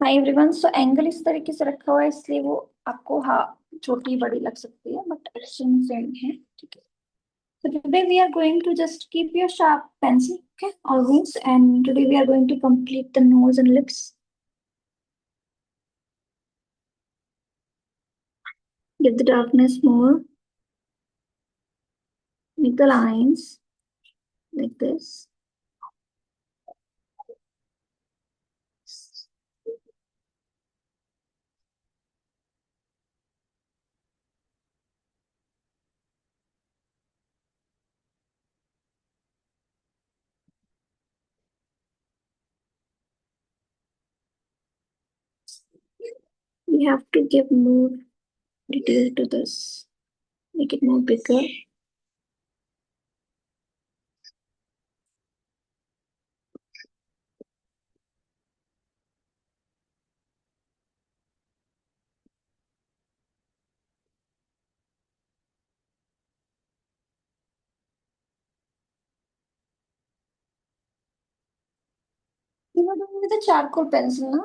Hi everyone. So angle इस तरीके से रखा हुआ है इसलिए वो आपको हाँ छोटी बड़ी लग सकती है बट सेम सेम है। ठीक है। So today we are going to just keep your sharp pencil, okay, always. And today we are going to complete the nose and lips. Give the darkness more. Make the lines like this. We have to give more detail to this. Make it more bigger. You are doing with a charcoal pencil, na?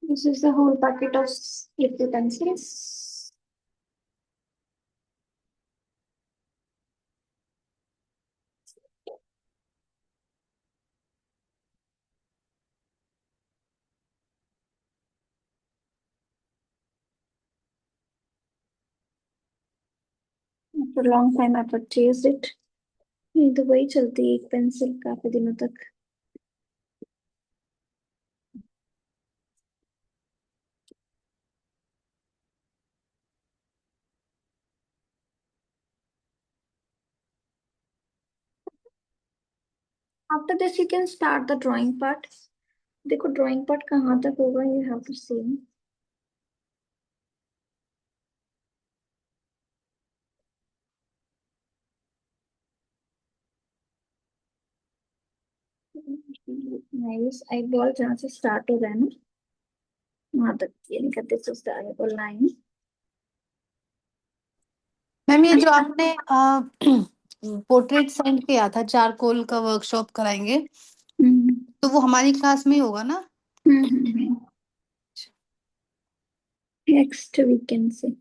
This is the whole packet of little pencils. After a long time I purchased it. ये तो वही चलती है एक pencil काफी दिनों तक। After this you can start the drawing part. देखो ड्राइंग पार्ट कहाँ तक होगा you have to see. Nice eyeball जहाँ से स्टार्ट हो रहा है ना वहां तक ये नहीं करते सो स्टार्ट लाइन। मैम ये जो आपने पोर्ट्रेट सेंड किया था, चारकोल का वर्कशॉप कराएंगे, तो वो हमारी क्लास में ही होगा ना? नेक्स्ट वीकेंड से।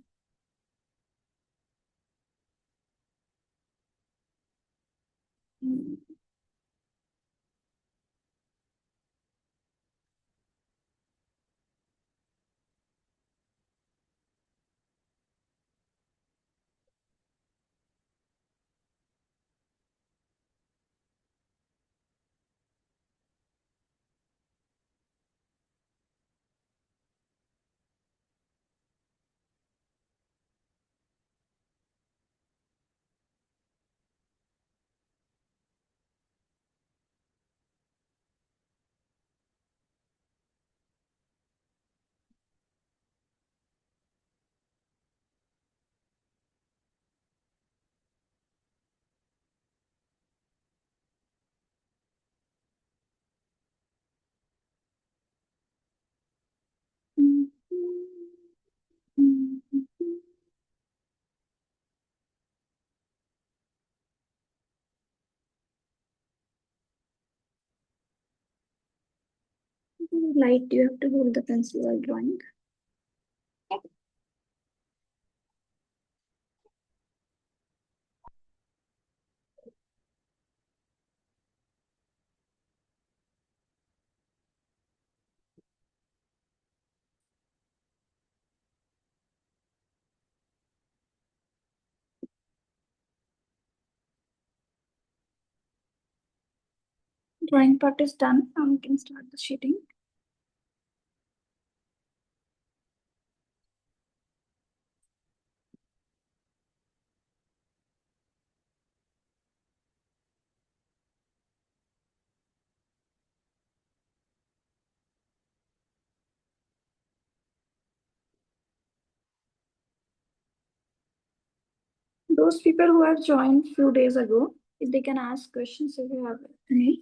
Light, you have to hold the pencil while drawing. Drawing part is done. Now we can start the shading. those people who have joined few days ago, if they can ask questions if you have any.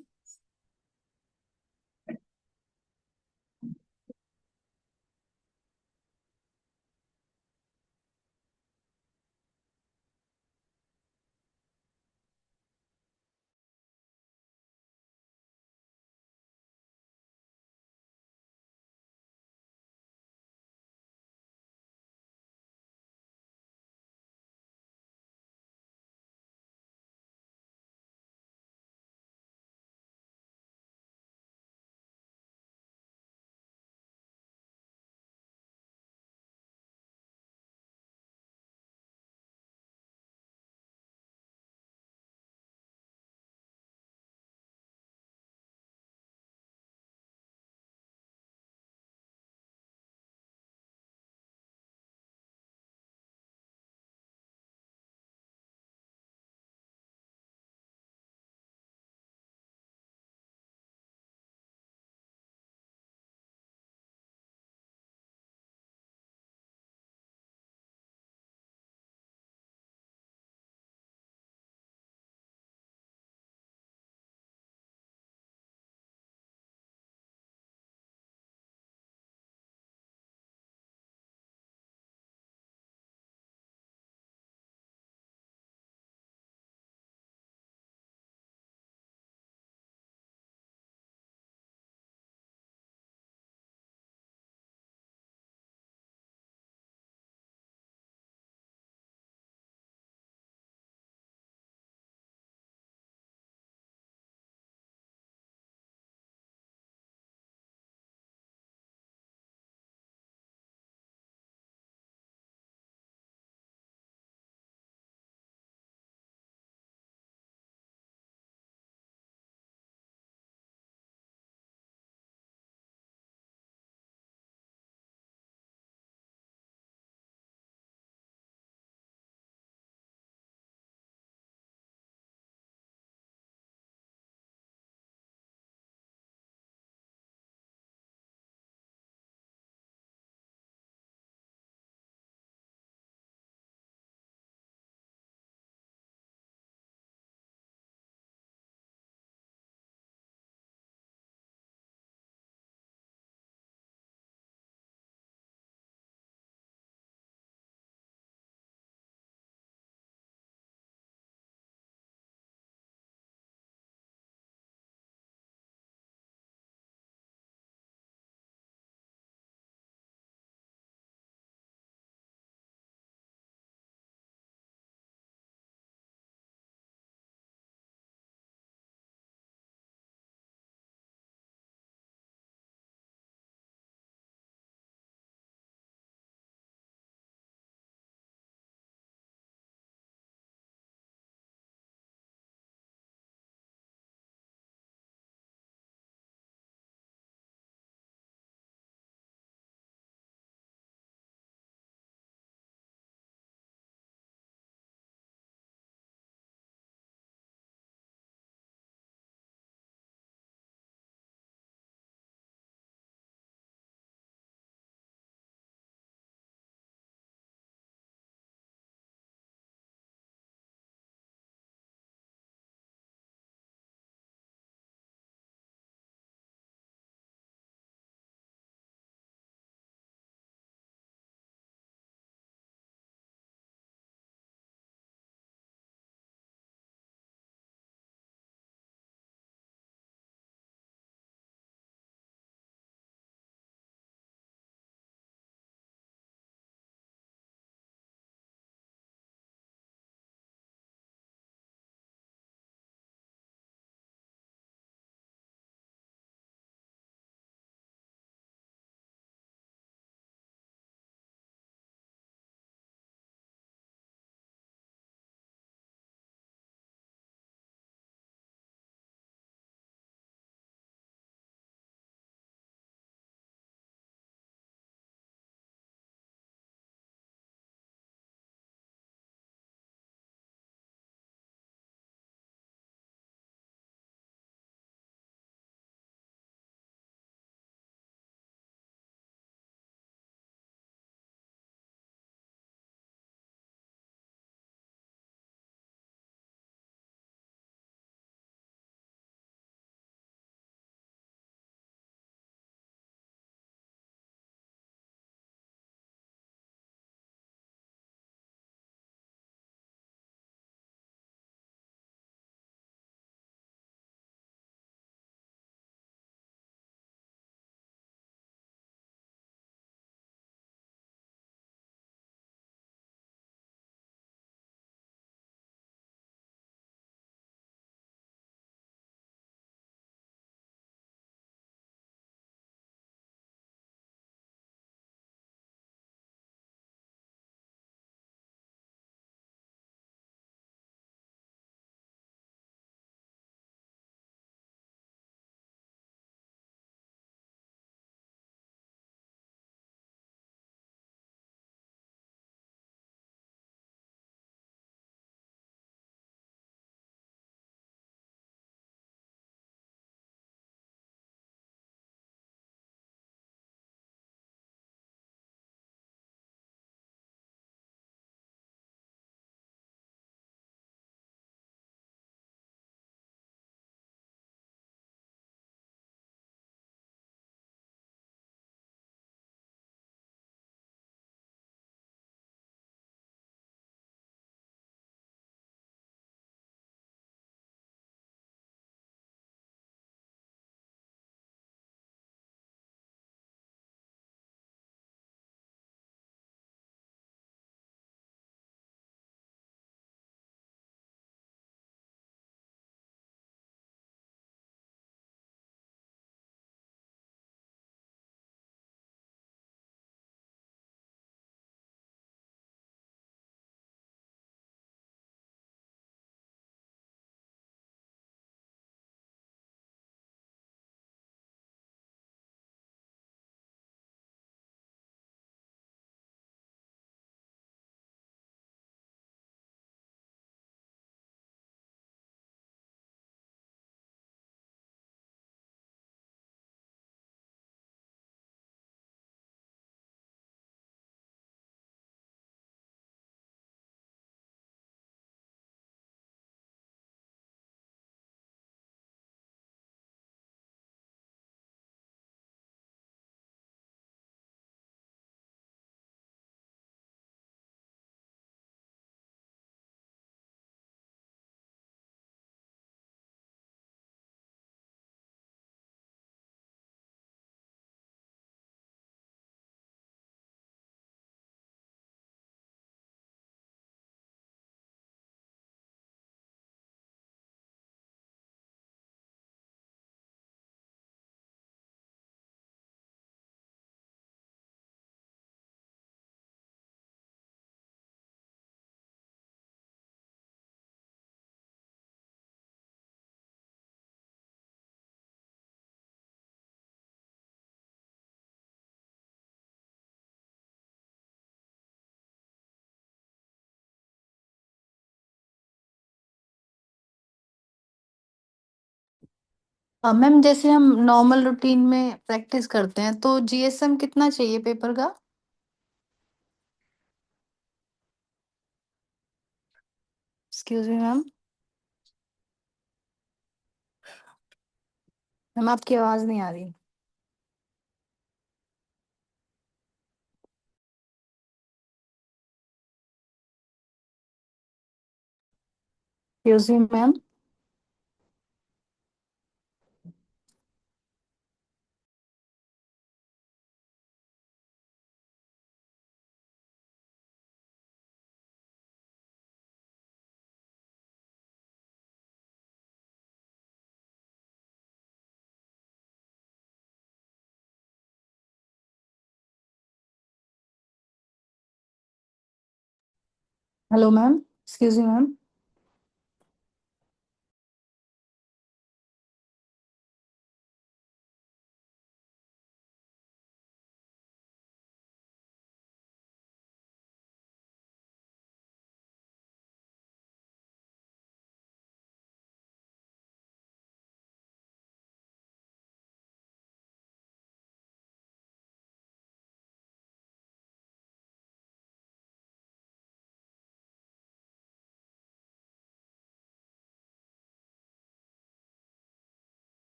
Ma'am जैसे हम normal routine में practice करते हैं तो GSM कितना चाहिए paper का? Excuse me ma'am. Ma'am आपकी आवाज नहीं आ रही। Excuse me ma'am. Hello ma'am, excuse me ma'am.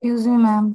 Excuse me ma'am.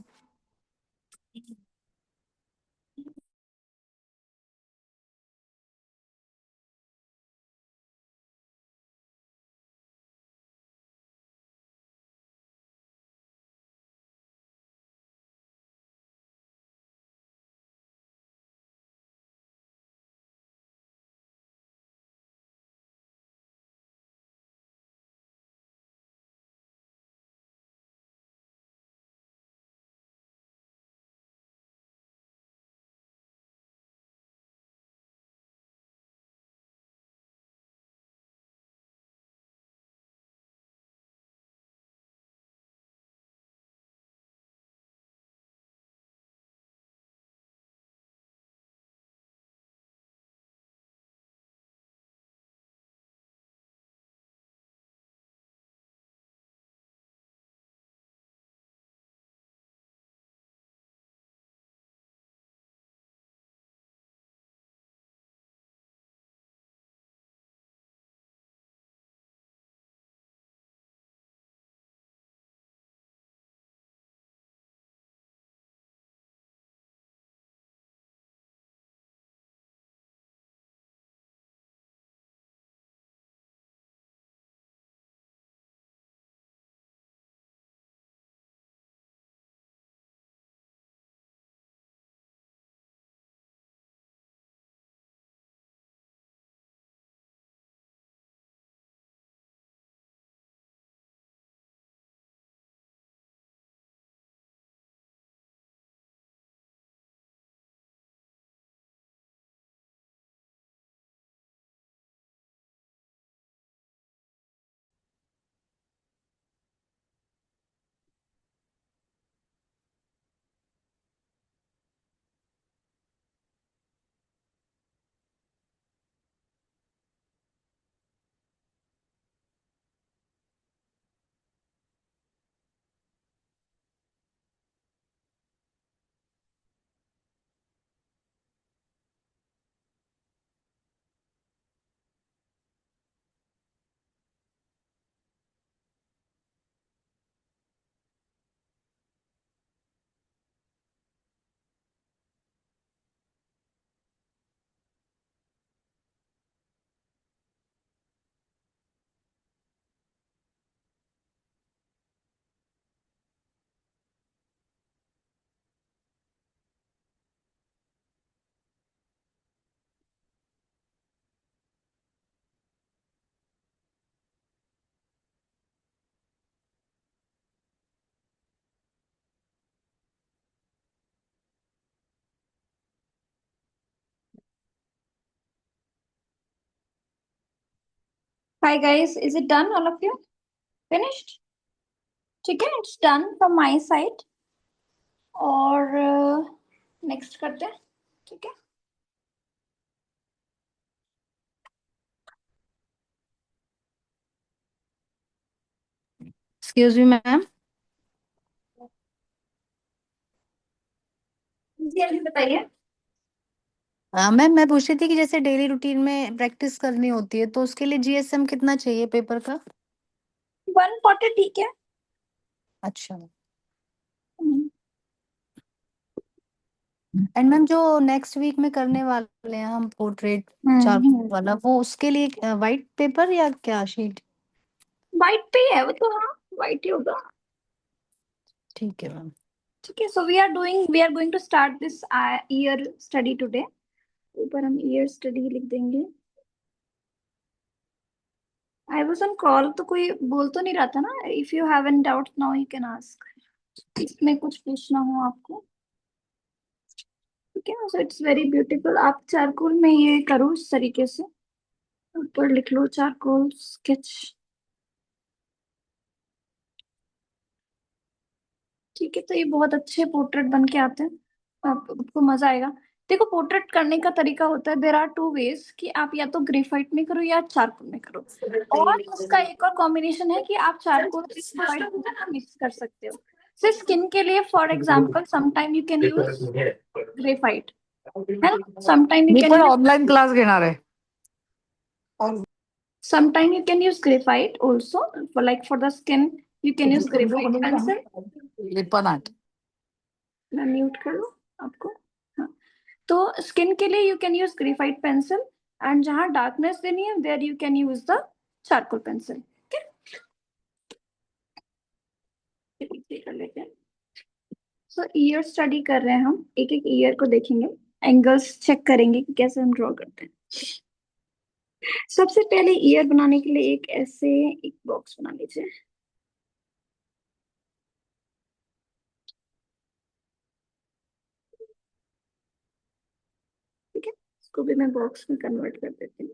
Hi guys, is it done? All of you finished? ठीक है, it's done from my side. और नेक्स्ट करते हैं। ठीक है। Excuse me ma'am. जी अभी बताइए। मैम मैं पूछ रही थी कि जैसे डेली रूटीन में प्रैक्टिस करनी होती है तो उसके लिए जीएसएम कितना चाहिए पेपर का? 140 ठीक है। अच्छा। हम्म, एंड मैम जो नेक्स्ट वीक में करने वाले हैं हम पोर्ट्रेट चार वाला, वो उसके लिए वाइट पेपर या क्या शीट? वाइट पे ही है वो तो, हाँ वाइट ही होगा। ठीक है मैम। ठीक है, so we are going to start this ear study today. ऊपर हम ईयर स्टडी लिख देंगे। आई वाज ऑन कॉल तो कोई बोल तो नहीं रहा था ना। If you have any doubt now you can ask, इसमें कुछ पूछना हो आपको। ठीक है, सो इट्स वेरी ब्यूटीफुल। आप चारकोल में ये करो इस तरीके से, ऊपर लिख लो चारकोल स्केच। ठीक है, तो ये बहुत अच्छे पोर्ट्रेट बन के आते हैं। आपको मजा आएगा। देखो, पोर्ट्रेट करने का तरीका होता है, देर आर टू वेज, कि आप या तो ग्रेफाइट में करो या चारकोल में करो। और उसका एक और कॉम्बिनेशन है कि आप चारकोल ग्रेफाइट मिक्स कर सकते हो। सिर्फ स्किन के लिए for example sometime you can use graphite, है ना। समटाइम यू मी कैन पण यूज ऑनलाईन क्लास घेणार आहे. sometime you can use graphite also, for like for the skin you can use graphite pencil। Lippan art. मैं mute कर लूं आपको। हाँ, तो स्किन के लिए you can use graphite pencil, and जहां डार्कनेस देनी है there you can use the charcoal pencil. कर लेते हैं। सो ईयर स्टडी कर रहे हैं हम, एक एक ईयर को देखेंगे, एंगल्स चेक करेंगे कि कैसे हम ड्रॉ करते हैं। सबसे पहले ईयर बनाने के लिए एक ऐसे एक बॉक्स बना लीजिए। ठीक है, इसको भी मैं बॉक्स में कन्वर्ट कर देती हूँ।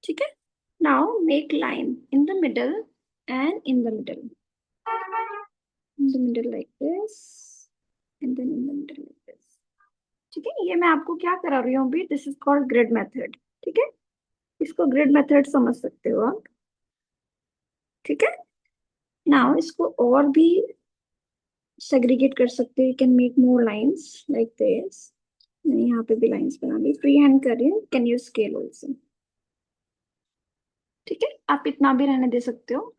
ठीक है, now make line in the middle and in the middle, in the middle like this and then in the middle like this। ठीक है, ये मैं आपको क्या करा रही हूँ अभी, this is called grid method. ठीक है, इसको ग्रिड मेथड समझ सकते हो आप। ठीक है, नाउ इसको और भी सेग्रीगेट कर सकते हो, you can make more lines like this. मैंने यहाँ पे भी लाइंस बना ली, फ्री हैंड कर रही हूँ, कैन यूज स्केल ऑल्सो। ठीक है, आप इतना भी रहने दे सकते हो,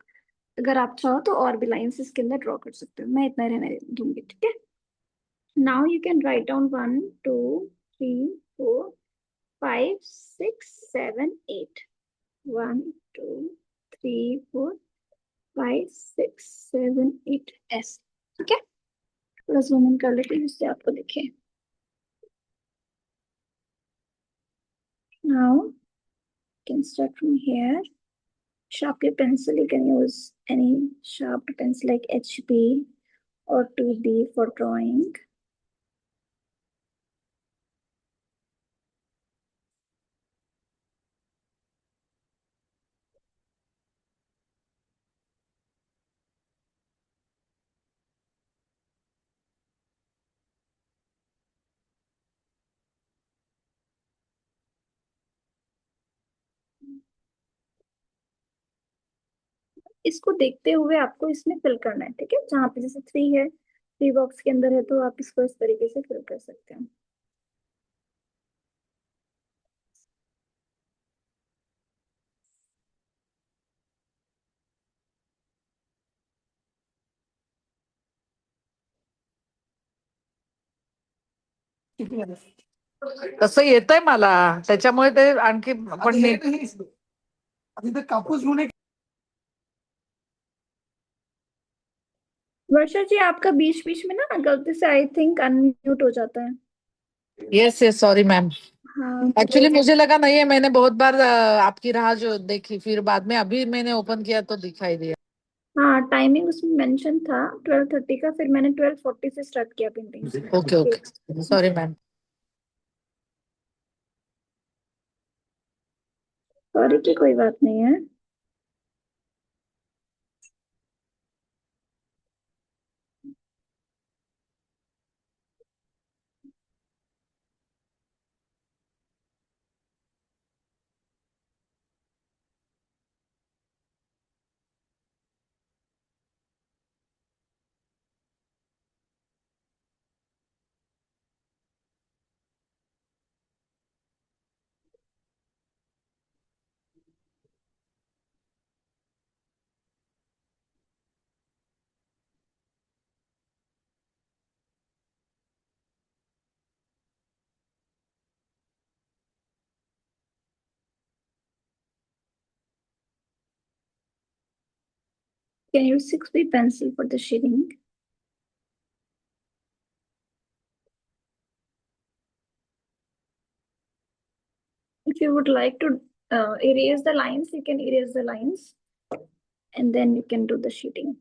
अगर आप चाहो तो और भी लाइंस इसके अंदर ड्रॉ कर सकते हो, मैं इतना रहने दूंगी। ठीक है, now you can write down 1 2 3 4 5 6 7 8। 1 2 3 4 5 6 7 8 ऐसे। ठीक है, थोड़ा जूम इन कर लेते हैं जिससे आपको दिखे। now you can start from here। sharp your pencil, you can use any sharp pencil like HB or 2B for drawing। इसको देखते हुए आपको इसमें फिल करना है। ठीक है, जहाँ पे जैसे 3 है, 3 बॉक्स के अंदर है, तो आप इसको इस तरीके से फिल कर सकते हैं। तसं येतंय मला, त्याच्यामुळे ते आणखी पण नीट. कापूस होणे. वर्षा जी, आपका बीच बीच में ना गलती से आई थिंक अनम्यूट हो जाता है। Yes yes, sorry ma'am. हाँ एक्चुअली मुझे लगा नहीं है, मैंने बहुत बार आपकी राह जो देखी, फिर बाद में अभी मैंने ओपन किया तो दिखाई दिया। हाँ, टाइमिंग उसमें मेंशन था 12:30 का, फिर मैंने 12:40 से स्टार्ट किया painting. Okay okay, sorry ma'am. Sorry की कोई बात नहीं है। Can you use 6B pencil for the shading? If you would like to erase the lines, you can erase the lines and then you can do the shading.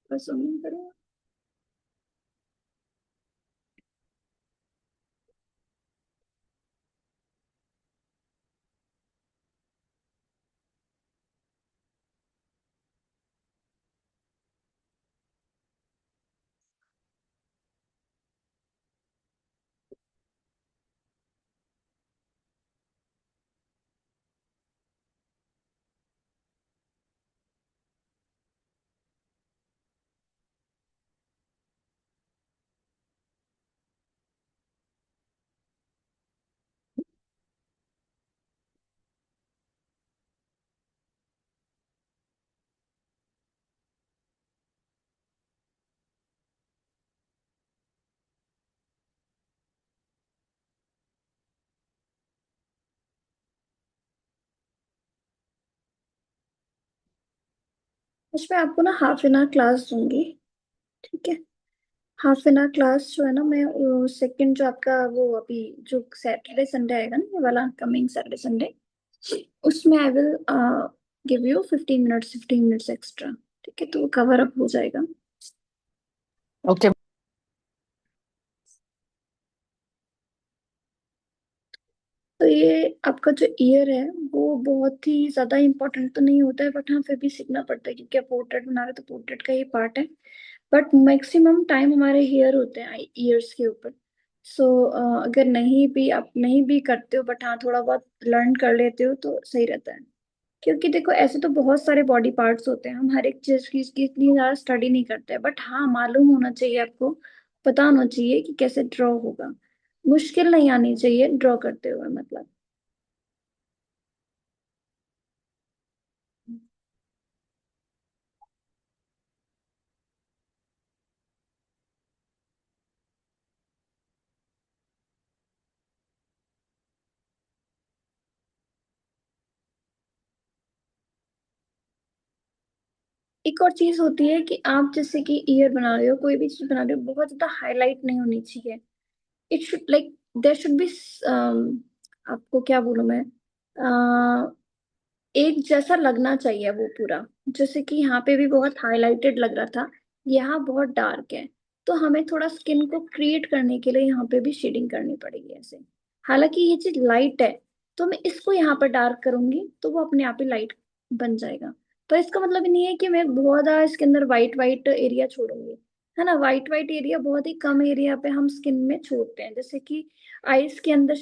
बस zoom करो. उसमें आपको ना हाफ एन आवर क्लास दूंगी. ठीक है. Half an hour class जो है ना, मैं सेकंड जो आपका वो अभी जो सैटरडे संडे आएगा ना, ये वाला कमिंग सैटरडे संडे, उसमें I will give you 15 minutes extra. ठीक है, तो कवर अप हो जाएगा. ओके. तो ये आपका जो ईयर है वो बहुत ही ज्यादा इम्पोर्टेंट तो नहीं होता है, बट हाँ फिर भी सीखना पड़ता है क्योंकि आप पोर्ट्रेट बना रहे हो तो पोर्ट्रेट का ही पार्ट है. बट मैक्सिमम टाइम हमारे हेयर होते हैं ईयर्स के ऊपर. सो अगर नहीं भी आप नहीं भी करते हो, बट हाँ थोड़ा बहुत लर्न कर लेते हो तो सही रहता है. क्योंकि देखो ऐसे तो बहुत सारे बॉडी पार्ट्स होते हैं, हम हर एक चीज की इतनी ज्यादा स्टडी नहीं करते, बट हाँ मालूम होना चाहिए आपको. पता होना चाहिए कि कैसे ड्रॉ होगा. मुश्किल नहीं आनी चाहिए ड्रॉ करते हुए, मतलब. एक और चीज होती है कि आप जैसे कि ईयर बना रहे हो, कोई भी चीज बना रहे हो, बहुत ज्यादा हाईलाइट नहीं होनी चाहिए. It should like there should be, आपको क्या बोलूं मैं, एक जैसा लगना चाहिए वो पूरा. जैसे कि यहाँ पे भी बहुत हाईलाइटेड लग रहा था, यहाँ बहुत डार्क है. तो हमें थोड़ा स्किन को क्रिएट करने के लिए यहाँ पे भी शेडिंग करनी पड़ेगी ऐसे. हालांकि ये चीज लाइट है, तो मैं इसको यहाँ पर डार्क करूंगी तो वो अपने आप ही लाइट बन जाएगा. पर इसका मतलब ये नहीं है कि मैं बहुत ज्यादा इसके अंदर वाइट वाइट एरिया छोड़ूंगी. है ना, वाइट वाइट एरिया बहुत ही कम एरिया पे हम स्किन में छोड़ते हैं. जैसे कि आईज के अंदर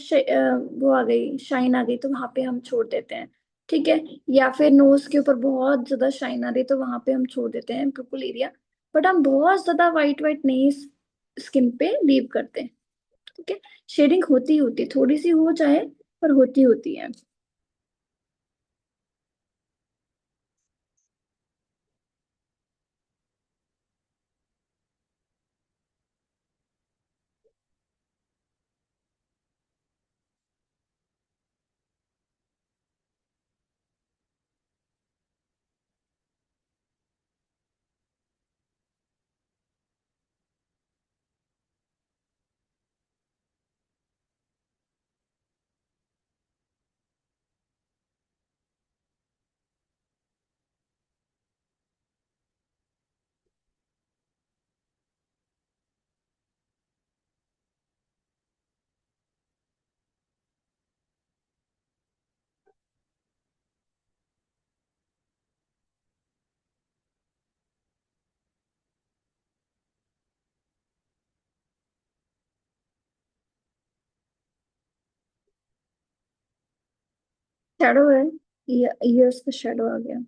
वो आ गई, शाइन आ गई, तो वहां पे हम छोड़ देते हैं. ठीक है. या फिर नोज के ऊपर बहुत ज्यादा शाइन आ रही तो वहां पे हम छोड़ देते हैं बिल्कुल एरिया. बट हम बहुत ज्यादा वाइट वाइट नहीं स्किन पे लीव करते हैं. ठीक है. शेडिंग होती होती थोड़ी सी हो जाए, पर होती होती है. शैडो है, ये उसका शैडो आ गया।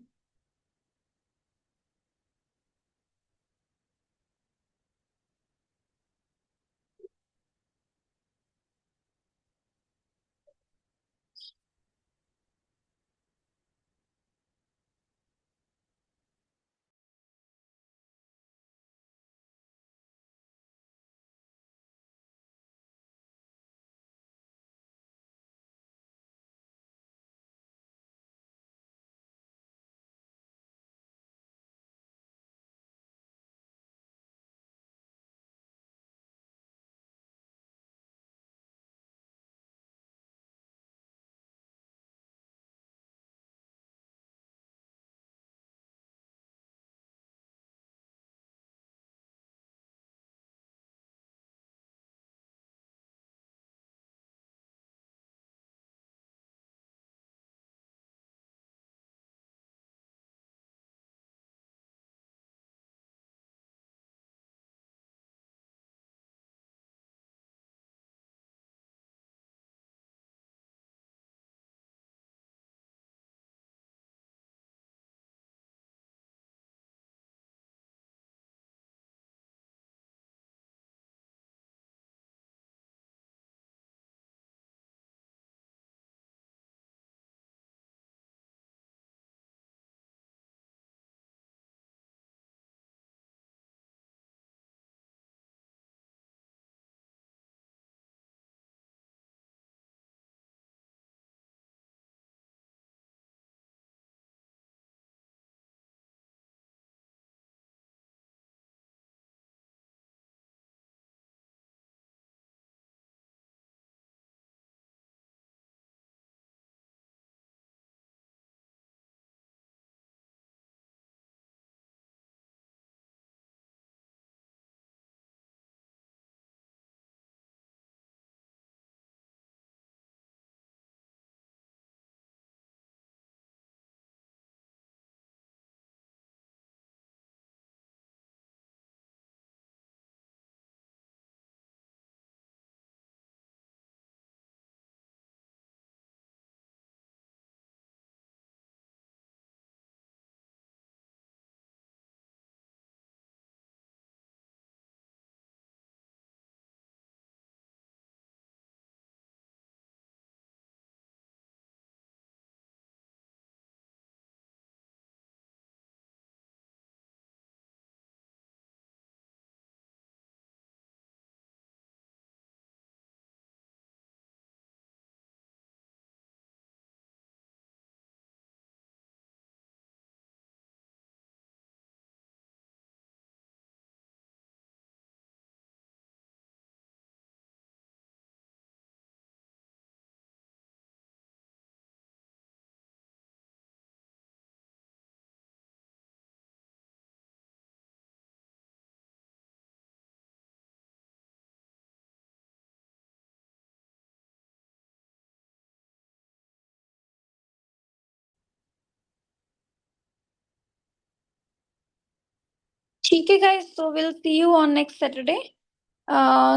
ठीक है गाइस, तो will see you on next Saturday.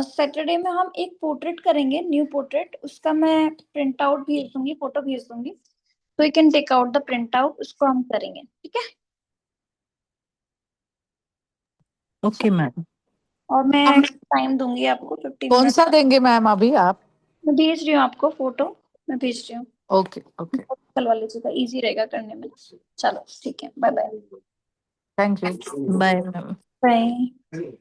Saturday में हम एक पोर्ट्रेट करेंगे, न्यू पोर्ट्रेट। उसका मैं प्रिंट आउट भेज दूंगी, फोटो भेज दूंगी, तो you can take out the print out, उसको हम करेंगे, ठीक है। Okay ma'am. और मैं हम टाइम दूंगी आपको 15 कौन मिनट सा का। देंगे मैम अभी आप? मैं भेज रही हूँ आपको फोटो, मैं भेज रही हूँ। ओके ओके, कल वाले से इजी रहेगा करने में। चलो ठीक है, bye bye. Thank you. Bye ma'am. Bye.